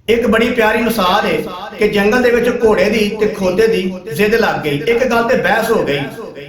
एक बड़ी प्यारी मिसाल है कि जंगल दे विच घोड़े दी ते खोते दी जिद लग गई। एक गल ते बहस हो गई।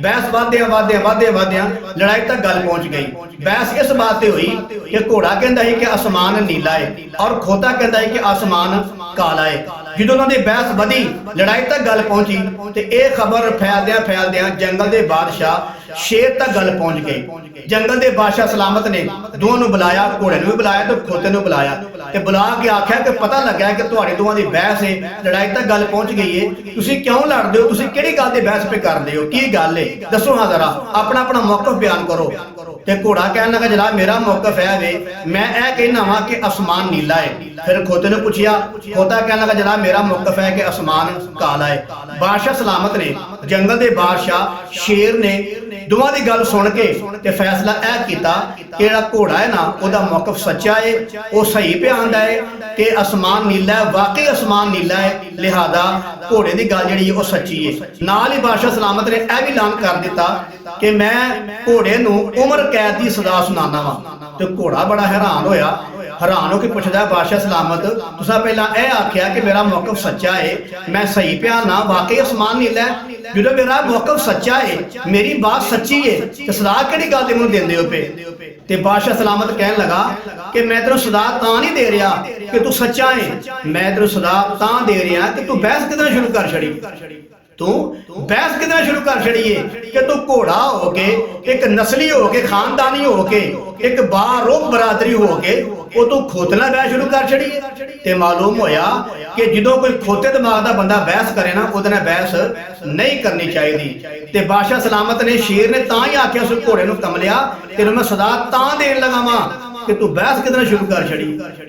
बहस वादिया लड़ाई तक गल पहुंच गई। बहस इस बात ते हुई कि घोड़ा कहता है कि आसमान नीला है और खोता कहता है कि आसमान काला है। जो उन्होंने बहस वधी, लड़ाई तक गल पहुंची तो यह खबर फैलदिया जंगल के बादशाह शेर तक गल पहुंच गई। जंगल के बादशाह सलामत ने दोनों बुलाया, घोड़े भी बुलाया तो खोते ने बुलाया ते बुला के आख्या कि पता लगा कि तुहाडे दोवां दी बहस है, लड़ाई तक गल पहुंच गई है, तुसीं क्यों लड़दे हो, तुसीं किहड़ी गल दी बहस पे करदे हो, की गल है, दसो हाँ जरा अपना अपना मौकफ बयान करो। ते घोड़ा कहने लगा जनाब मेरा मौकफ है वे, मैं यह कहना वा कि आसमान नीला है। फिर खोते ने पूछया, खोता कहने लगा जनाब मेरा मौकफ है कि आसमान काला है। बादशाह सलामत ने जंगल के बादशाह शेर ने दोवां दी गल सुन के ते फैसला यह किया कि जिहड़ा घोड़ा है ना उसका मौकफ सच्चा है, वो सही पे आंदा है कि आसमान नीला है, वाकई आसमान नीला है, लिहाजा घोड़े की गल जिहड़ी वो सच्ची है। नाल ही बादशाह सलामत ने यह भी ऐलान कर दिता कि मैं घोड़े नूं उम्र कैद की सजा सुनाना वा। तो घोड़ा बड़ा हैरान होकर पुछदा बादशाह सलामत तुसां पहलां यह आख्या कि मेरा मौकफ सच्चा है, मैं सही पे आना, वाकई आसमान नीला है, जो मेरा मौकफ सच्चा है, मेरी बात सच्ची है, तो सदा किहड़ी गल दी मैनूं देंदे हो पे। ते बादशाह सलामत कहन लगा कि मैं तेनों सदा तां नहीं दे रहा कि तू सच्चा है, मैं तेनों सदा तां दे रहा कि तू बहस किदे शुरू कर छड़ी, तू बहस किदे शुरू कर छड़ी है कि तू घोड़ा हो के, एक नस्ली हो के, खानदानी हो के, एक बारोब बरादरी हो के वो तू खोते नाल बहस शुरू कर छड़ी है। ते मालूम होया कि जो कोई खोते दिमाग का बंदा बहस करे ना उहदे नाल बहस नहीं करनी चाहिए। ते बादशाह सलामत ने शेर ने तां ही आख्या उस घोड़े नूं कमलिया तेनों मैं सदा तां देन लगा वां कि तू बहस किदे नाल शुरू कर छड़ी।